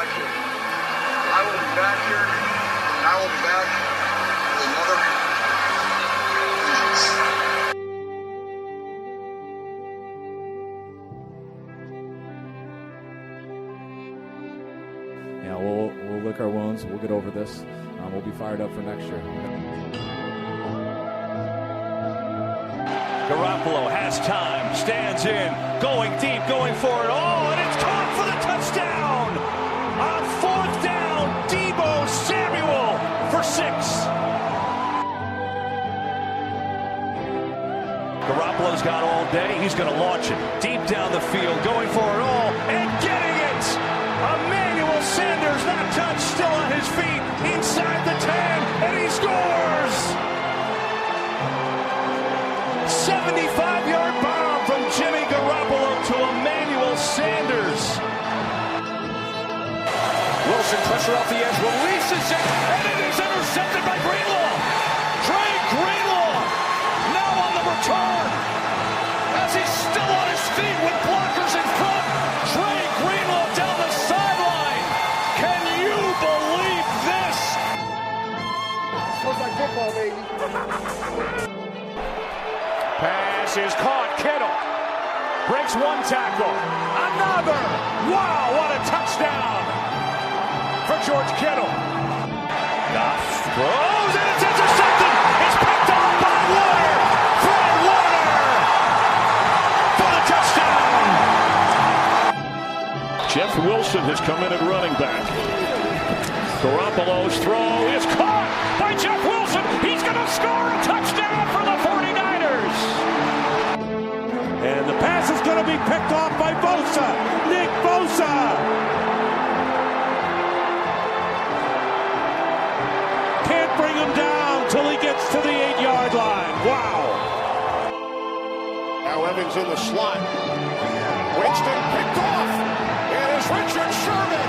got you. I will be back here, and I will be back with another vengeance. Yeah, we'll lick our wounds. We'll get over this. We'll be fired up for next year. Garoppolo has time, stands in, going deep, going for it all, and it's caught for the touchdown! On fourth down, Deebo Samuel for 6. Garoppolo's got all day. He's going to launch it deep down the field, going for it all, and getting it! Emmanuel Sanders, not touched, still on his feet, inside the 10, and he scores! 75-yard bomb from Jimmy Garoppolo to Emmanuel Sanders. Wilson, pressure off the edge, releases it, and it is intercepted by Greenlaw. Trey Greenlaw now on the return. As he's still on his feet with blockers in front, Trey Greenlaw down the sideline. Can you believe this? Smells like football, baby. Pass is caught. Kittle breaks one tackle. Another. Wow, what a touchdown for George Kittle. Goff throws and it's intercepted. It's picked off by Warner. Fred Warner for the touchdown. Jeff Wilson has come in at running back. Garoppolo's throw is caught by Jeff Wilson. He's going to score a touchdown for the 49ers. And the pass is going to be picked off by Bosa. Nick Bosa. Can't bring him down till he gets to the 8-yard line. Wow. Now Evans in the slot. Winston picked off. It is Richard Sherman,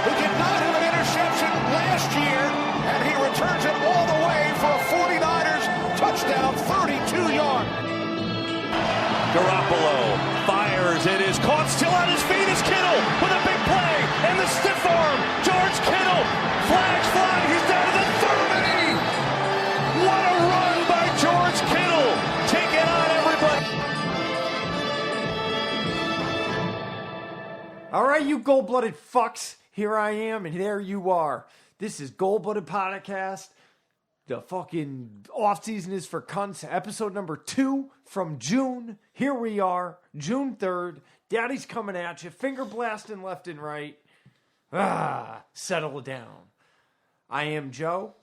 who did not have an interception last year, and he returns it all the way for a 49ers touchdown, 32-yard. Garoppolo fires. It is caught. Still on his feet is Kittle with a big play. And the stiff arm. George Kittle. Flags fly. He's down to the 30. What a run by George Kittle. Taking on everybody. All right, you gold-blooded fucks. Here I am, and there you are. This is Gold-Blooded Podcast. The fucking off-season is for cunts. Episode number 2 from June. Here we are, June 3rd. Daddy's coming at you. Finger blasting left and right. Settle down. I am Joe.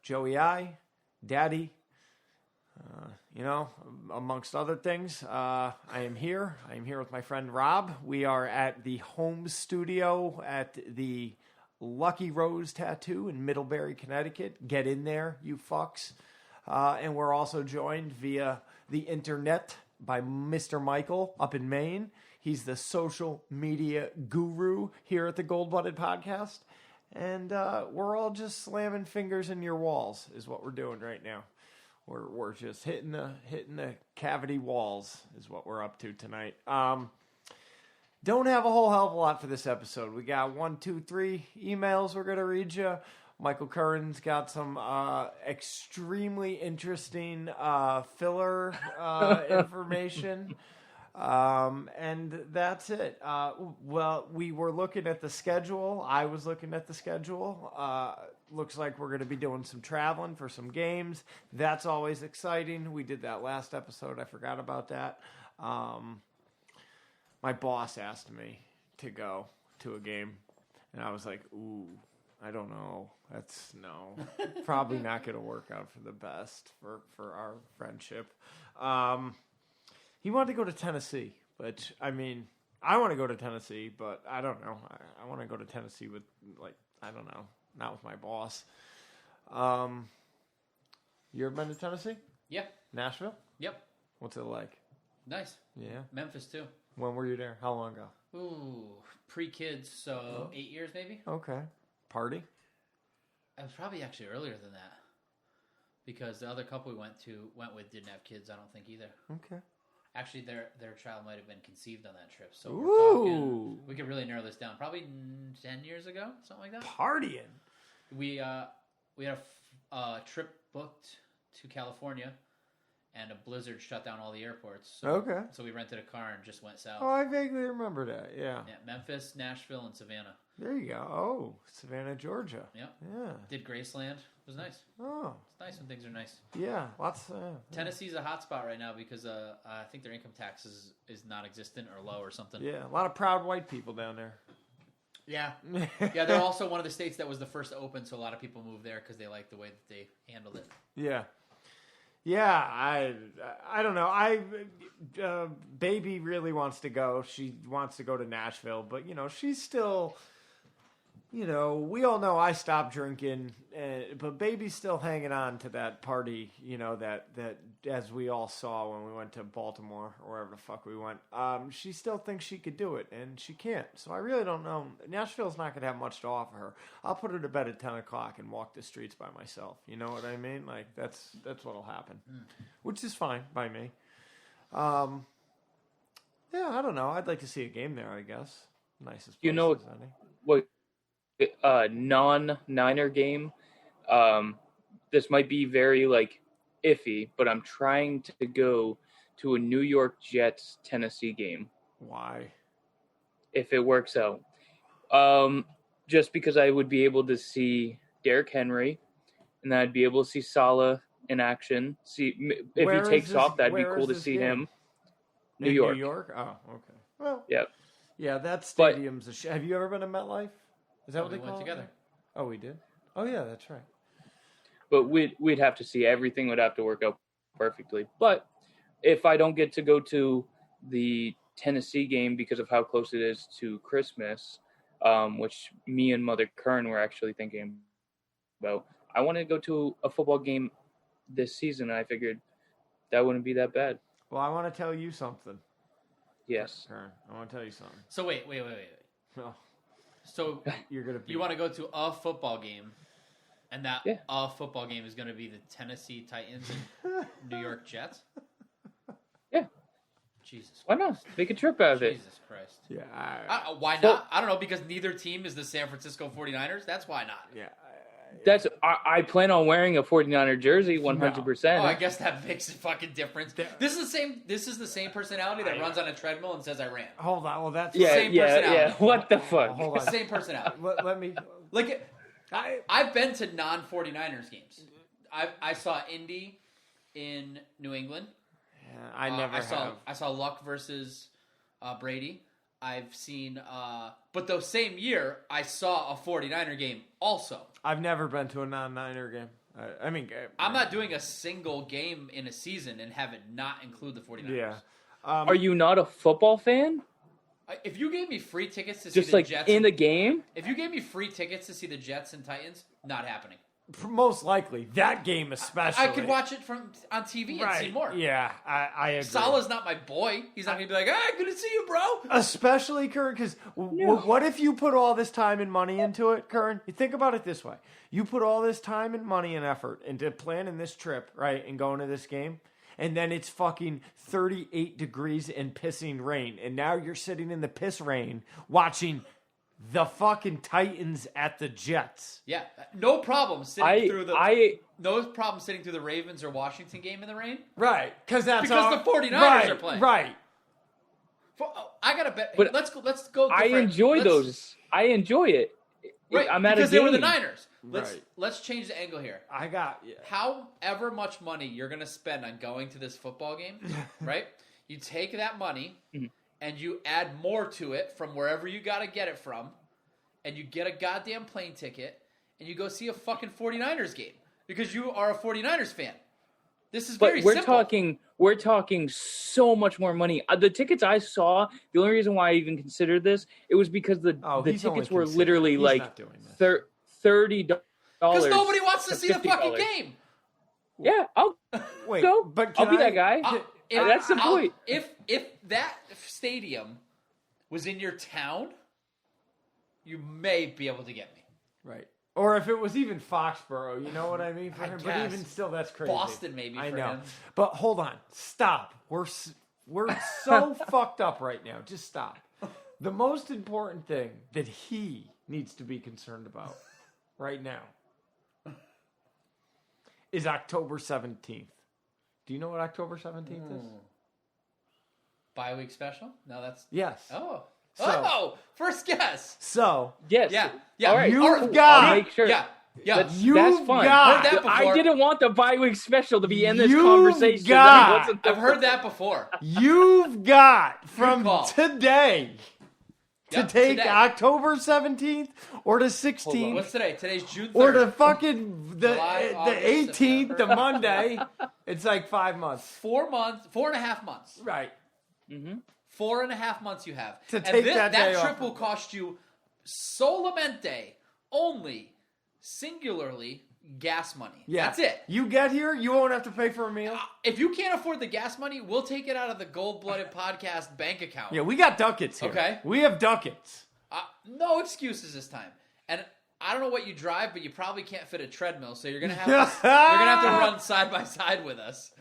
Joey I. Daddy. Amongst other things, I am here. I am here with my friend Rob. We are at the home studio at the Lucky Rose Tattoo in Middlebury, Connecticut. Get in there, you fucks. And we're also joined via the internet by Mr. Michael up in Maine. He's the social media guru here at the Gold Blooded Podcast. And we're all just slamming fingers in your walls is what we're doing right now. We're just hitting the cavity walls is what we're up to tonight. Don't have a whole hell of a lot for this episode. We got 1, 2, 3 emails we're going to read you. Michael Curran's got some extremely interesting filler information. And that's it. Well, we were looking at the schedule. I was looking at the schedule. Looks like we're going to be doing some traveling for some games. That's always exciting. We did that last episode. I forgot about that. My boss asked me to go to a game, and I was like, ooh, I don't know. That's probably not going to work out for the best for our friendship. He wanted to go to Tennessee, which, I mean, I want to go to Tennessee, but I don't know. I want to go to Tennessee with, not with my boss. You ever been to Tennessee? Yeah. Nashville? Yep. What's it like? Nice. Yeah. Memphis, too. When were you there? How long ago? Ooh, pre-kids, so 8 years maybe? Okay. Party? It was probably actually earlier than that. Because the other couple we went with didn't have kids, I don't think either. Okay. Actually, their child might have been conceived on that trip. So Ooh. we could really narrow this down. Probably 10 years ago, something like that. Partying. We had a trip booked to California, and a blizzard shut down all the airports. So, Okay. So we rented a car and just went south. Oh, I vaguely remember that. Yeah. Yeah, Memphis, Nashville, and Savannah. There you go. Oh, Savannah, Georgia. Yep. Yeah. Did Graceland. It was nice. Oh. It's nice when things are nice. Yeah. Lots. Tennessee's a hot spot right now because I think their income tax is non-existent or low or something. Yeah. A lot of proud white people down there. Yeah. Yeah, they're also one of the states that was the first to open, so a lot of people moved there because they liked the way that they handled it. Yeah. Yeah, I don't know. Baby really wants to go. She wants to go to Nashville, but she's still. We all know I stopped drinking, but Baby's still hanging on to that party. That as we all saw when we went to Baltimore or wherever the fuck we went. She still thinks she could do it, and she can't. So I really don't know. Nashville's not going to have much to offer her. I'll put her to bed at 10:00 and walk the streets by myself. You know what I mean? Like that's what'll happen, which is fine by me. Yeah, I don't know. I'd like to see a game there. I guess nicest place is any. What? Non-Niner game. This might be very iffy, but I'm trying to go to a New York Jets Tennessee game. Why? If it works out, just because I would be able to see Derrick Henry, and then I'd be able to see Saleh in action. See if he takes off, that'd be cool to see him. New York. New York. Oh, okay. Well, yep. Yeah, that stadium's have you ever been to MetLife? Is that what they we call went it? together. Oh, we did? Oh, yeah, that's right. But we'd have to see. Everything would have to work out perfectly. But if I don't get to go to the Tennessee game because of how close it is to Christmas, which me and Mother Curran were actually thinking about, I want to go to a football game this season, and I figured that wouldn't be that bad. Well, I want to tell you something. Yes. Curran, I want to tell you something. So wait. Oh. So you want to go to a football game, and that a football game is going to be the Tennessee Titans and New York Jets? Yeah. Jesus. Why not? Make a trip out of it. Jesus Christ. Yeah. Why not? I don't know, because neither team is the San Francisco 49ers. That's why not. Yeah. I plan on wearing a 49er jersey 100%. Oh, I guess that makes a fucking difference. This is the same personality that runs on a treadmill and says I ran. Hold on. Well, that's the same personality. Yeah. What the fuck? Hold on. Same personality. Let me. I've been to non-49ers games. I saw Indy in New England. Yeah, I never have. I saw Luck versus Brady. I've seen, but the same year, I saw a 49er game also. I've never been to a non-Niner game. I'm not doing a single game in a season and have it not include the 49ers. Yeah. Are you not a football fan? If you gave me free tickets to see Just the Jets... in the game? If you gave me free tickets to see the Jets and Titans, not happening. Most likely. That game especially. I could watch it on TV and see more. Yeah, I agree. Salah's not my boy. He's not going to be like, hey, good to see you, bro. Especially, Curran, because what if you put all this time and money into it, Curran? You think about it this way. You put all this time and money and effort into planning this trip, right, and going to this game, and then it's fucking 38 degrees and pissing rain, and now you're sitting in the piss rain watching the fucking Titans at the Jets. Yeah, no problem sitting through the Ravens or Washington game in the rain. Right, because the 49ers are playing. Right. I gotta bet. But let's go. I enjoy those. I enjoy it. Right, I'm at because a game. they were the Niners. Right. Let's change the angle here. Yeah. However much money you're gonna spend on going to this football game, right? You take that money. Mm-hmm. And you add more to it from wherever you got to get it from, and you get a goddamn plane ticket, and you go see a fucking 49ers game because you are a 49ers fan. This is very simple. We're talking so much more money. The tickets I saw, the only reason why I even considered this, it was because the tickets were literally $30. Because nobody wants to see the fucking game. Yeah, I'll go. But I'll be that guy. That's the point. If that stadium was in your town, you may be able to get me. Right. Or if it was even Foxborough, you know what I mean? For him. But even still, that's crazy. Boston maybe I for know. him. But hold on. Stop. We're so fucked up right now. Just stop. The most important thing that he needs to be concerned about right now is October 17th. Do you know what October 17th is? Bye week special? No, that's... Yes. First guess. So. Yes. Yeah. All right. You've got... I'll make sure. Yeah. That's fun. Got, heard that before. I didn't want the bye week special to be in this You've conversation. got- I've heard that before. You've got from call. today to Yep, take today. October 17th or the What's 16th today? Today's June 3rd. or the fucking July, the August, 18th, the September. Monday. It's like 5 months. 4 months, 4.5 months. Right. 4.5 months you have. To And take that day trip off. will cost you solamente, only, singularly, gas money. Yeah. That's it. You get here, you won't have to pay for a meal. If you can't afford the gas money, we'll take it out of the Gold Blooded Podcast bank account. Yeah, we got ducats here. Okay. We have ducats. No excuses this time. And I don't know what you drive, but you probably can't fit a treadmill, so you're gonna have to run side by side with us.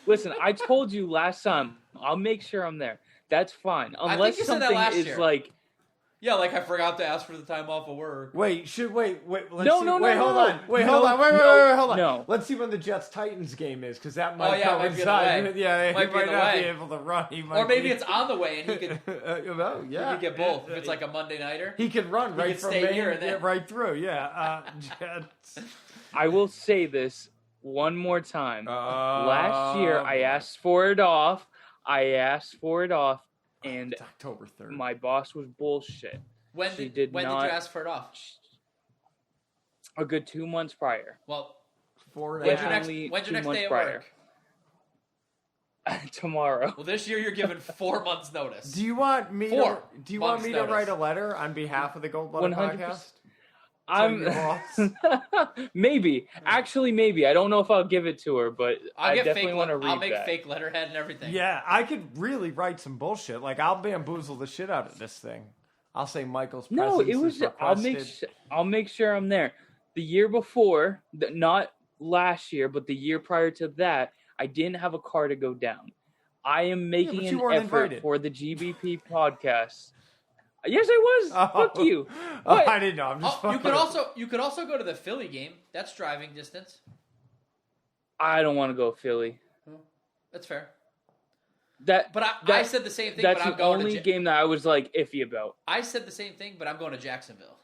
Listen, I told you last time. I'll make sure I'm there. That's fine. I Unless think you said that something last is year. like... Yeah, like I forgot to ask for the time off of work. Wait. Let's No, see. no, Wait, no, hold no. on. Wait, No, hold on. Wait, no, hold on. no. Let's see when the Jets-Titans game is, because that might it might be in the coincide. way. Yeah, Might he be might in the not way. be able to run. He might Or maybe be... it's on the way and he could well, yeah. he could get both. If it's like a Monday nighter. He could run right could from stay Maine, here and then- right through. Yeah. Jets. I will say this one more time. Last year, I boy. asked for it off. And It's October 3rd. my boss was bullshit. When She did did you not- ask for it off? A good 2 months prior. Well, 4.5. when's your next, Definitely when's 2 your next months day at prior. work? Tomorrow. Well, this year you're given 4 months notice. Do you want me Four to? Do you want months me to notice. write a letter on behalf of the Gold Blooded 100%. Podcast? I'm your boss? maybe. Actually, maybe. I don't know if I'll give it to her, but I get definitely fake. want to read I'll make that. fake letterhead and everything. Yeah, I could really write some bullshit. Like I'll bamboozle the shit out of this thing. I'll say Michael's No, presence it was. is I'll make sure I'm there. The year before, not last year, but the year prior to that, I didn't have a car to go down. I am making but an you weren't effort invited. for the GBP podcast. Yes, I was. Fuck you. Oh, What? I didn't know. I'm just. Oh, fucking- you could also go to the Philly game. That's driving distance. I don't want to go Philly. That's fair. That, But I that- said the same thing. That's But I'm the going only to. game that I was like iffy about. I said the same thing, but I'm going to Jacksonville.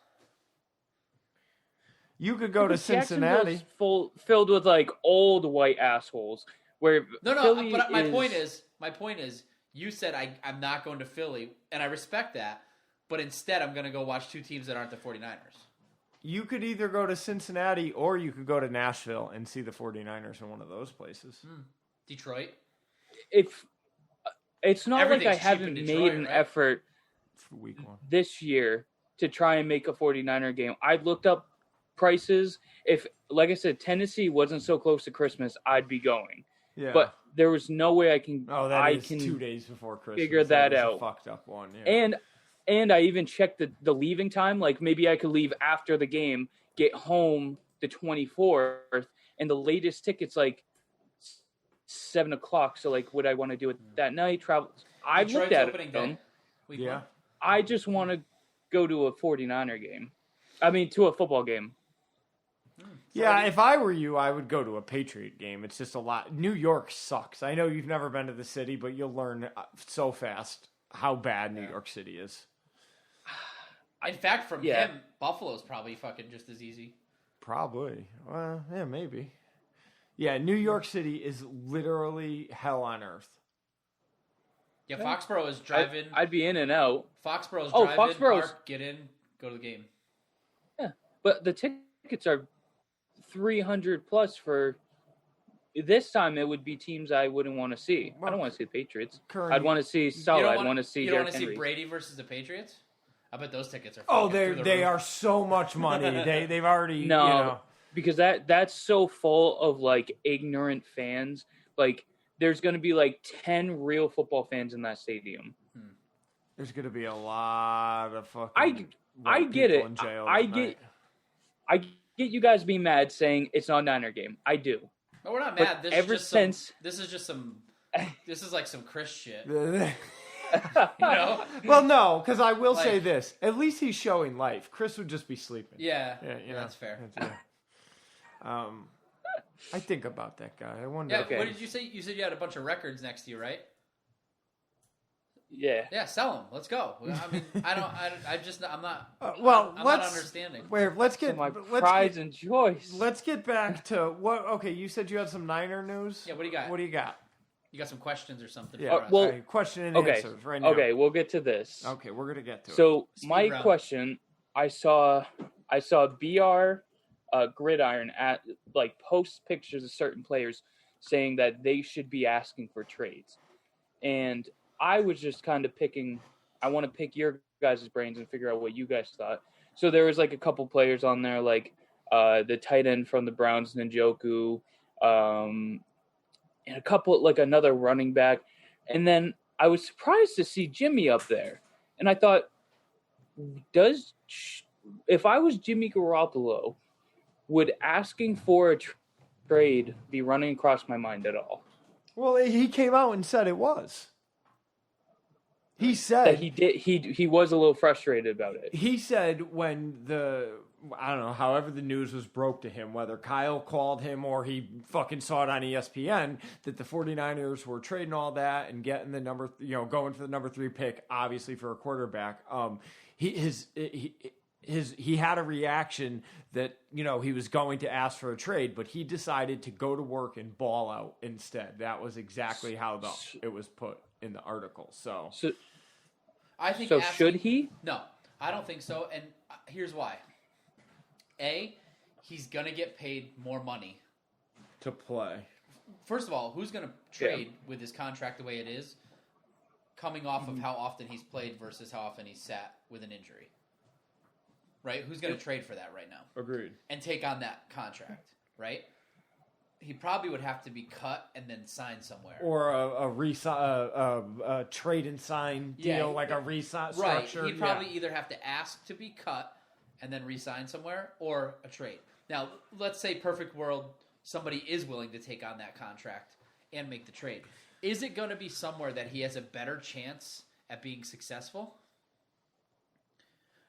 You could go to Jacksonville's Cincinnati. filled with like old white assholes. Where No, Philly but my point is, you said I'm not going to Philly, and I respect that. But instead, I'm going to go watch two teams that aren't the 49ers. You could either go to Cincinnati or you could go to Nashville and see the 49ers in one of those places. Detroit. if it's not like I Everything's cheap in haven't Detroit, made an right? effort For week one. this year to try and make a 49er game. I looked up prices. If, like I said, Tennessee wasn't so close to Christmas, I'd be going. Yeah. But there was no way I can. oh, that I is can 2 days before Christmas. figure that is a out. fucked up one. Yeah. And I even checked the leaving time. Like maybe I could leave after the game, get home the 24th, and the latest ticket's like 7 o'clock. So like, would I want to do it that night? Travel. I've Detroit's looked at opening it. day. Week Yeah. one. I just want to go to a 49er game. I mean, to a football game. Yeah, if I were you, I would go to a Patriot game. It's just a lot. New York sucks. I know you've never been to the city, but you'll learn so fast how bad New York City is. In fact, from Yeah. him, Buffalo's probably fucking just as easy. Probably. Well, yeah, maybe. Yeah, New York City is literally hell on earth. Yeah, Foxborough is drive-in. I'd be in and out. Foxborough's Oh, drive-in, Foxborough's- park, get in, go to the game. Yeah, but the tickets are 300 plus for. This time it would be teams I wouldn't want to see. I don't want to see the Patriots. Curran, I'd want to see Salah. I'd want to see You don't Derrick want to see Henry. Brady versus the Patriots? I bet those tickets are. Oh, fucking through the they roof. are so much money. They've already No, You know, because that's so full of like ignorant fans. Like there's going to be like 10 real football fans in that stadium. there's gonna be a lot of fucking. I white get people it. in jail I that get night. I get you guys being mad saying it's not a Niner game. I do. No, we're not But mad. This ever is just since- this is just some. This is like some Chris shit. You know? Well, no, because I will Like- say this. At least he's showing life. Chris would just be sleeping. Yeah, you know, that's fair. I think about that guy. I wonder. Yeah, Okay. what did you say? You said you had a bunch of records next to you, right? Yeah. Yeah, sell them. Let's go. I mean, I'm not. Well, I'm let's not understanding. let's get My let's pride get, and choice. let's get back to what. Okay, you said you had some Niner news. Yeah, what do you got? What do you got? You got some questions or something? Yeah. for us? well- All right, question and Okay. answers right now. Okay, we'll get to this. Okay, we're gonna get to it. So my round. question, I saw BR Gridiron at post pictures of certain players saying that they should be asking for trades, and I was just kind of picking. I want to pick your guys' brains and figure out what you guys thought. So there was a couple players on there, the tight end from the Browns, Njoku, and a couple another running back, and then I was surprised to see Jimmy up there, and I thought, if I was Jimmy Garoppolo, would asking for a trade be running across my mind at all? Well, he came out and said it was. He said That he did. He was a little frustrated about it. He said when I don't know, however the news was broke to him, whether Kyle called him or he fucking saw it on ESPN, that the 49ers were trading all that and getting the going for the number 3 pick, obviously for a quarterback. He had a reaction that, he was going to ask for a trade, but he decided to go to work and ball out instead. That was exactly how it was put in the article. So I think. So should he? No, I don't think so. And here's why. A, he's gonna get paid more money to play. First of all, who's gonna trade with his contract the way it is, coming off of how often he's played versus how often he's sat with an injury? Right? Who's gonna trade for that right now? Agreed. And take on that contract, right? He probably would have to be cut and then signed somewhere, Or a trade and sign deal, a re-sign structure. Right. He'd probably either have to ask to be cut and then re-sign somewhere, or a trade. Now, let's say perfect world, somebody is willing to take on that contract and make the trade. Is it going to be somewhere that he has a better chance at being successful?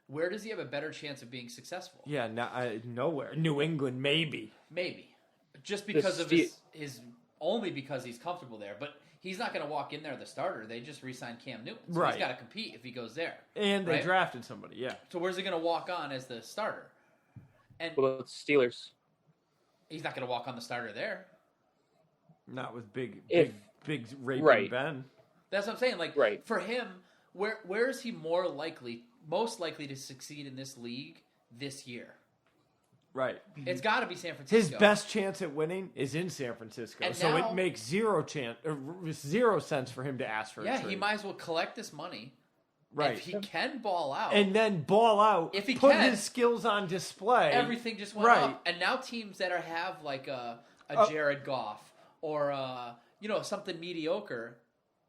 Where does he have a better chance of being successful? Yeah, nowhere. New England, maybe. Maybe. Just because of his only because he's comfortable there. But he's not going to walk in there the starter. They just re-signed Cam Newton. So Right. he's got to compete if he goes there. And they right? drafted somebody, yeah. So where's he going to walk on as the starter? And What about the Steelers? he's not going to walk on the starter there. Not with big raping Right. Ben. That's what I'm saying. Right. For him, where is he most likely to succeed in this league this year? Right. It's got to be San Francisco. His best chance at winning is in San Francisco. And so now- it makes zero sense for him to ask for a trade. he might as well collect this money. Right. If he can ball out. And then ball out. If he put can, his skills on display. everything just went Right. up. And now teams that have a Jared Goff or something mediocre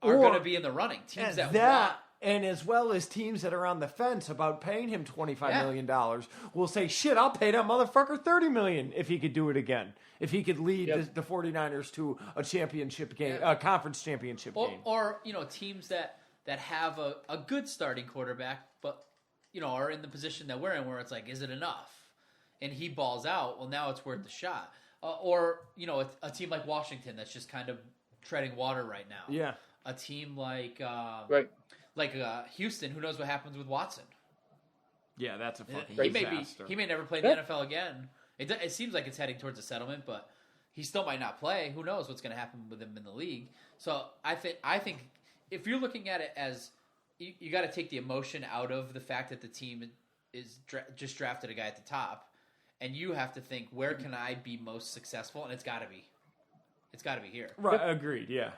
are Or- going to be in the running. Teams that want. And as well as teams that are on the fence about paying him $25 Yeah. million will say, shit, I'll pay that motherfucker $30 million if he could do it again. If he could lead the 49ers to a championship game, a conference championship game. Or teams that have a good starting quarterback, but are in the position that we're in, where it's like, is it enough? And he balls out. Well, now it's worth the shot. Or a team like Washington that's just kind of treading water right now. Yeah. A team like Right. like Houston. Who knows what happens with Watson? Yeah, that's a fucking disaster. He may never play in the NFL again. It seems like it's heading towards a settlement, but he still might not play. Who knows what's going to happen with him in the league? So I think if you're looking at it as you got to take the emotion out of the fact that the team is just drafted a guy at the top, and you have to think, where can I be most successful? And it's got to be here. Right, agreed, yeah.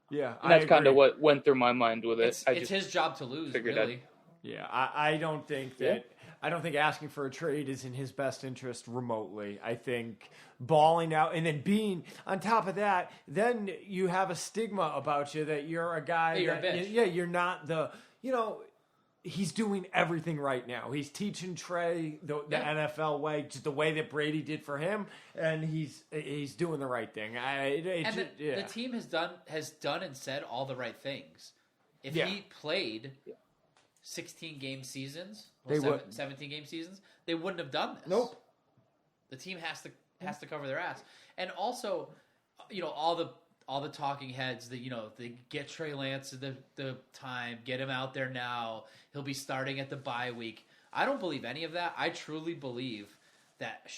Yeah, And that's kind agree. of what went through my mind with it. It's his job to lose, figured really. Yeah, I don't think that. I don't think asking for a trade is in his best interest remotely. I think balling out and then being on top of that, then you have a stigma about you that you're a guy. You're a that, bitch. you're not the. He's doing everything right now. He's teaching Trey the NFL way, just the way that Brady did for him, and he's doing the right thing. The team has done and said all the right things. If he played 16-game seasons, or They would. 17-game seasons, they wouldn't have done this. Nope. The team has to cover their ass. And also, all the talking heads that, they get Trey Lance the time, get him out there now. He'll be starting at the bye week. I don't believe any of that. I truly believe that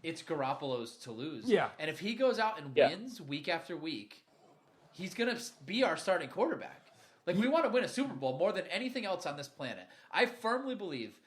it's Garoppolo's to lose. Yeah. And if he goes out and wins week after week, he's going to be our starting quarterback. Like, we want to win a Super Bowl more than anything else on this planet. I firmly believe,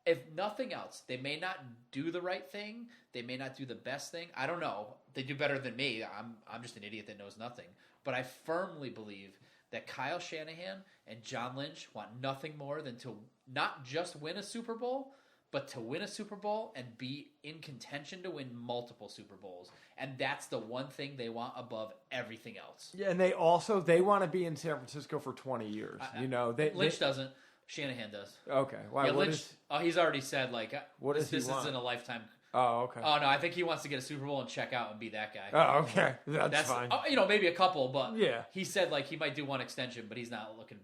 if nothing else, they may not do the right thing. They may not do the best thing. I don't know. They do better than me. I'm just an idiot that knows nothing. But I firmly believe that Kyle Shanahan and John Lynch want nothing more than to not just win a Super Bowl, but to win a Super Bowl and be in contention to win multiple Super Bowls. And that's the one thing they want above everything else. Yeah, and they want to be in San Francisco for 20 years. Lynch doesn't. Shanahan does. Okay. Why? Yeah, Lynch. He's already said this isn't a lifetime. Oh, okay. Oh no, I think he wants to get a Super Bowl and check out and be that guy. Oh, okay. That's fine. Maybe a couple, but yeah, he said he might do one extension, but he's not looking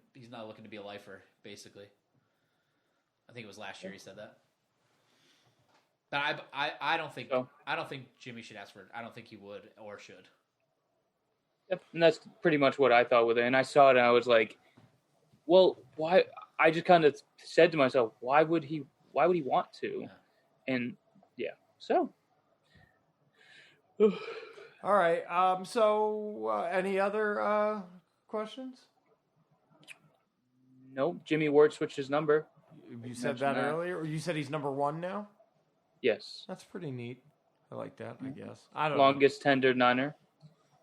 to be a lifer. Basically, I think it was last year he said that. But I don't think I don't think Jimmy should ask for it. I don't think he would or should. Yep, and that's pretty much what I thought with it. And I saw it, and I was like, "Well, why?" I just kind of said to myself, "Why would he want to?" Yeah. And so. All right. So, any other questions? Nope. Jimmy Ward switched his number. You said that earlier, or you said he's number 1 now? Yes. That's pretty neat. I like that. I guess. I don't Longest tendered Niner.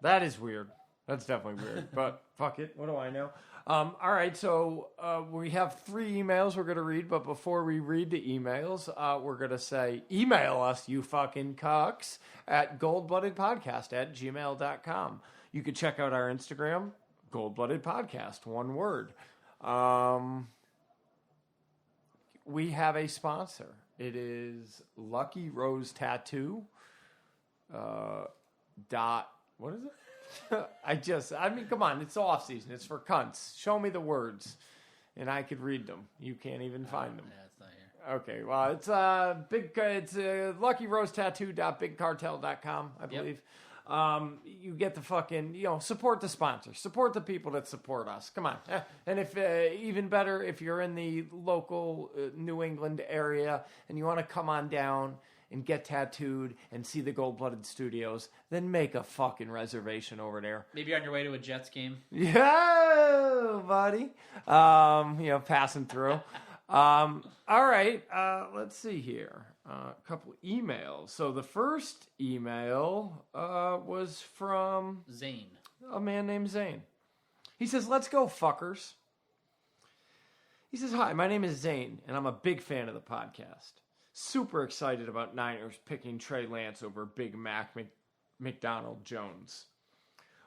That is weird. That's definitely weird. But fuck it. What do I know? All right. So we have 3 emails we're going to read. But before we read the emails, we're going to say, email us, you fucking cucks, at goldbloodedpodcast@gmail.com. You can check out our Instagram, Goldblooded Podcast, one word. We have a sponsor. It is Lucky Rose Tattoo. What is it? I mean, come on, it's off season. It's for cunts. Show me the words, and I could read them. You can't even find them. Yeah, it's not here. Okay, well, it's LuckyRoseTattoo.BigCartel.com, I believe. You get the fucking, support the sponsor, support the people that support us. Come on, and if even better, if you're in the local New England area and you want to come on down and get tattooed and see the Gold-Blooded Studios, then make a fucking reservation over there. Maybe on your way to a Jets game. Yeah, buddy. Passing through. All right. Let's see here. A couple emails. So the first email was from Zane. A man named Zane. He says, "Let's go, fuckers." He says, "Hi, my name is Zane, and I'm a big fan of the podcast. Super excited about Niners picking Trey Lance over Big Mac McDonald Jones.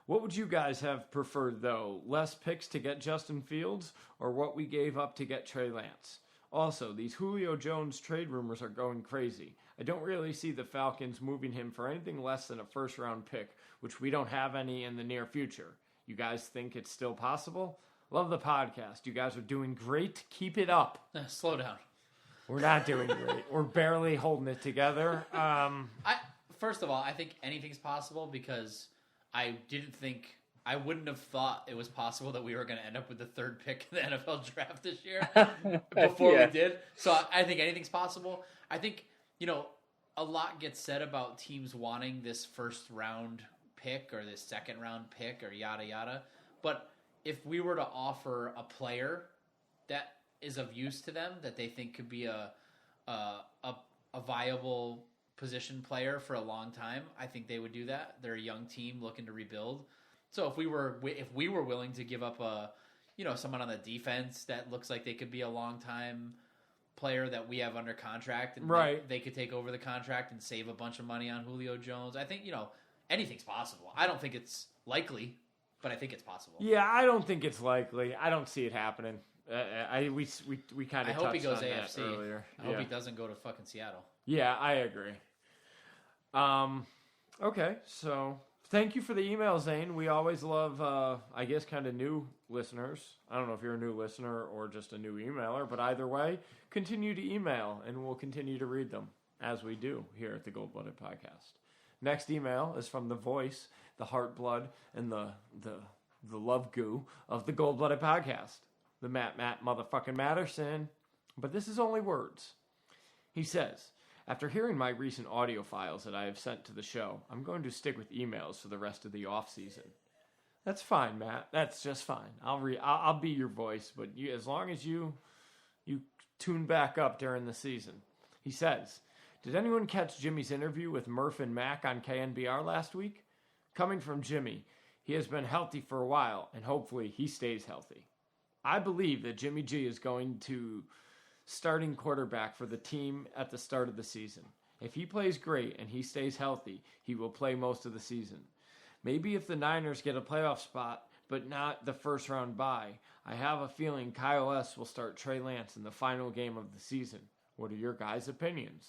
What would you guys have preferred, though? Less picks to get Justin Fields, or what we gave up to get Trey Lance? Also, these Julio Jones trade rumors are going crazy. I don't really see the Falcons moving him for anything less than a first-round pick, which we don't have any in the near future. You guys think it's still possible? Love the podcast. You guys are doing great. Keep it up." Slow down. We're not doing great. We're barely holding it together. First of all, I think anything's possible because I wouldn't have thought it was possible that we were going to end up with the 3rd pick in the NFL draft this year before we did. So I think anything's possible. I think, a lot gets said about teams wanting this 1st round pick or this 2nd round pick or yada yada. But if we were to offer a player that is of use to them, that they think could be a viable position player for a long time, I think they would do that. They're a young team looking to rebuild. So if we were willing to give up someone on the defense that looks like they could be a long time player that we have under contract, and right, they could take over the contract and save a bunch of money on Julio Jones, I think anything's possible. I don't think it's likely, but I think it's possible. Yeah, I don't think it's likely. I don't see it happening. We kind of. I hope he goes on AFC. That earlier. I hope he doesn't go to fucking Seattle. Yeah, I agree. Okay, so Thank you for the email, Zane. We always love, I guess, kind of new listeners. I don't know if you're a new listener or just a new emailer, but either way, continue to email, and we'll continue to read them, as we do here at the Gold Blooded Podcast. Next email is from the voice, the heart blood, and the love goo of the Gold Blooded Podcast. The Matt motherfucking Matterson. But this is only words. He says, after hearing my recent audio files that I have sent to the show, I'm going to stick with emails for the rest of the off season. That's fine, Matt. That's just fine. I'll be your voice, but as long as you tune back up during the season. He says, did anyone catch Jimmy's interview with Murph and Mac on KNBR last week? Coming from Jimmy, he has been healthy for a while, and hopefully he stays healthy. I believe that Jimmy G is going to starting quarterback for the team at the start of the season. If he plays great and he stays healthy, he will play most of the season. Maybe if the Niners get a playoff spot, but not the first round bye, I have a feeling Kyle S. will start Trey Lance in the final game of the season. What are your guys' opinions?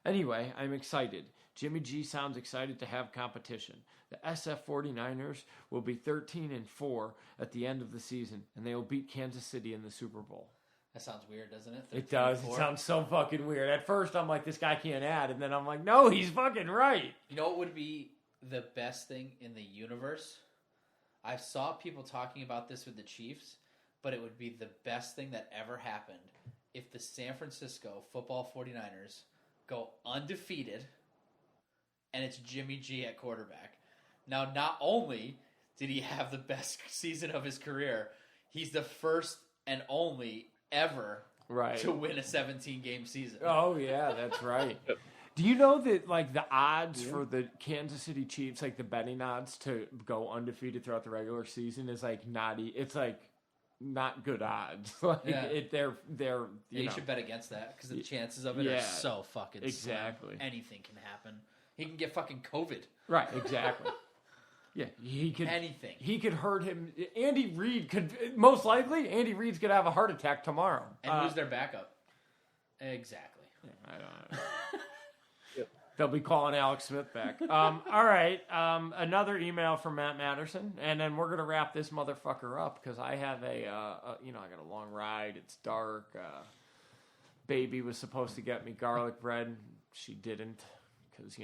Anyway, I'm excited. Jimmy G sounds excited to have competition. The SF 49ers will be 13-4 at the end of the season, and they will beat Kansas City in the Super Bowl. That sounds weird, doesn't it? It does. It sounds so fucking weird. At first, I'm like, this guy can't add, and then I'm like, no, he's fucking right. You know what would be the best thing in the universe? I saw people talking about this with the Chiefs, but it would be the best thing that ever happened if the San Francisco football 49ers go undefeated and it's Jimmy G at quarterback. Now, not only did he have the best season of his career, he's the first and only ever to win a 17-game season. Oh, yeah, that's right. Do you know that, like, the odds for the Kansas City Chiefs, like, the betting odds to go undefeated throughout the regular season is, like, it's, like, not good odds. Like, you should bet against that because the chances of it are so fucking slim. Anything can happen. He can get fucking COVID. Right, exactly. Yeah, he could. Anything. He could hurt him. Andy Reid could, most likely, Andy Reid's going to have a heart attack tomorrow. And who's their backup? Exactly. Yeah, I don't know. They'll be calling Alex Smith back. All right, another email from Matt Matterson, and then we're going to wrap this motherfucker up because I have I got a long ride. It's dark. Baby was supposed to get me garlic bread. She didn't because,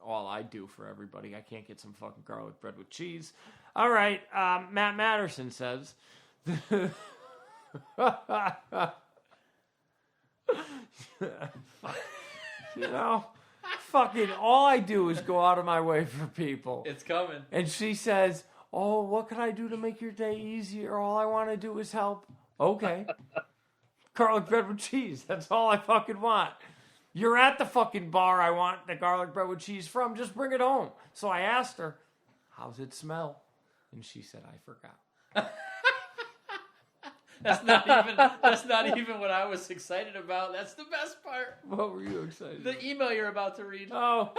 all I do for everybody. I can't get some fucking garlic bread with cheese. All right, Matt Matterson says... fucking all I do is go out of my way for people. It's coming. And she says, oh, what can I do to make your day easier? All I want to do is help. Okay. Garlic bread with cheese. That's all I fucking want. You're at the fucking bar I want the garlic bread with cheese from. Just bring it home. So I asked her, how's it smell? And she said, I forgot. That's not even what I was excited about. That's the best part. What were you excited about? The email you're about to read. Oh,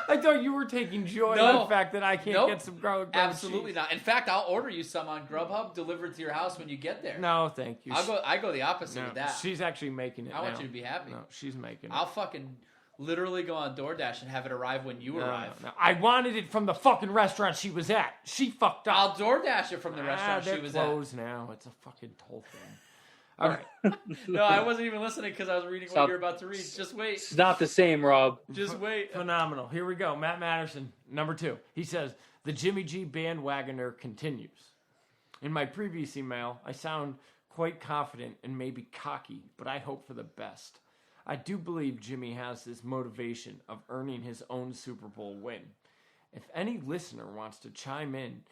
I thought you were taking joy in the fact that I can't get some garlic bread. Absolutely not. In fact, I'll order you some on Grubhub, delivered to your house when you get there. No, thank you. I go the opposite with that. She's actually making it. I want you to be happy. No, she's making it. I'll fucking literally go on DoorDash and have it arrive when you arrive. No. I wanted it from the fucking restaurant she was at. She fucked up. I'll DoorDash it from the restaurant she was at. They're closed now. It's a fucking toll thing. All right. No, I wasn't even listening because I was reading what you're about to read. Just wait. It's not the same, Rob. Just wait. Phenomenal. Here we go. Matt Matterson, number 2. He says, the Jimmy G bandwagoner continues. In my previous email, I sound quite confident and maybe cocky, but I hope for the best. I do believe Jimmy has this motivation of earning his own Super Bowl win. If any listener wants to chime in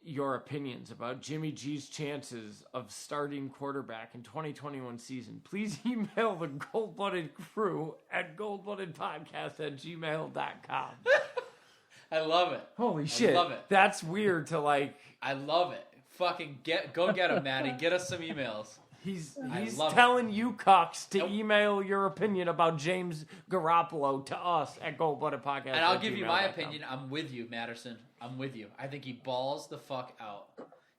your opinions about Jimmy G's chances of starting quarterback in 2021 season, please email the Gold-Blooded Crew at goldbloodedpodcast@gmail.com. I love it. Holy shit. I love it. That's weird to like... I love it. Fucking go get him, Maddie. Get us some emails. He's telling you cucks to email your opinion about James Garoppolo to us at goldbloodedpodcast. And I'll give you my opinion. I'm with you, Matterson. I'm with you. I think he balls the fuck out.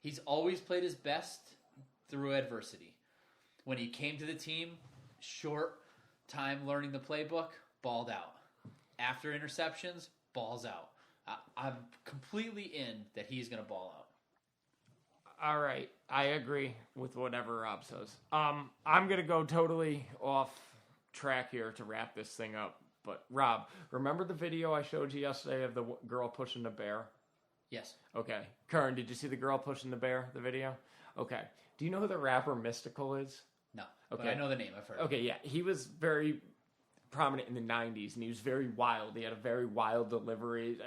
He's always played his best through adversity. When he came to the team, short time learning the playbook, balled out. After interceptions, balls out. I'm completely in that he's going to ball out. All right, I agree with whatever Rob says. I'm gonna go totally off track here to wrap this thing up. But Rob, remember the video I showed you yesterday of the girl pushing the bear? Yes. Okay, Curran, did you see the girl pushing the bear? The video? Okay. Do you know who the rapper Mystical is? No. Okay. But I know the name. I've heard. Okay, yeah, he was very prominent in the '90s, and he was very wild. He had a very wild delivery.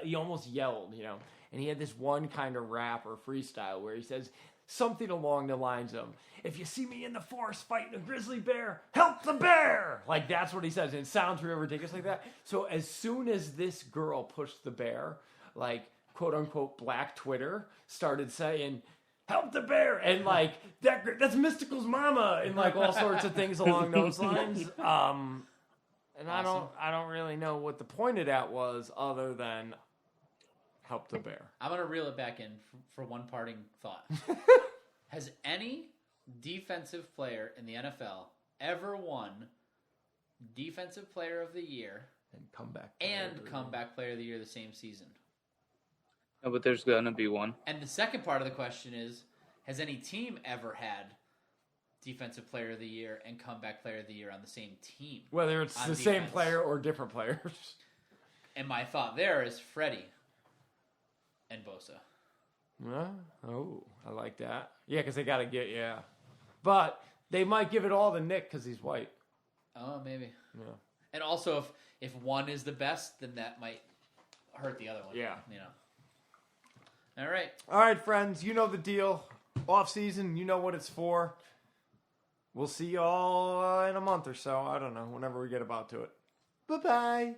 He almost yelled, you know. And he had this one kind of rap or freestyle where he says something along the lines of, "If you see me in the forest fighting a grizzly bear, help the bear!" Like, that's what he says. And it sounds real ridiculous like that. So as soon as this girl pushed the bear, like, quote-unquote black Twitter started saying, "Help the bear!" And, like, that's Mystical's mama! And, like, all sorts of things along those lines. And awesome. I don't really know what the point of that was other than help the bear. I'm going to reel it back in for one parting thought. Has any defensive player in the NFL ever won Defensive Player of the Year and comeback Player of the Year the same season? No, but there's going to be one. And the second part of the question is, has any team ever had Defensive Player of the Year and Comeback Player of the Year on the same team? Whether it's the same player or different players. And my thought there is Freddie and Bosa. Oh, I like that. Yeah, because they got to but they might give it all to Nick because he's white. Oh, maybe. Yeah. And also, if one is the best, then that might hurt the other one. Yeah. You know. All right, friends. You know the deal. Off season, you know what it's for. We'll see y'all in a month or so. I don't know. Whenever we get about to it. Bye-bye.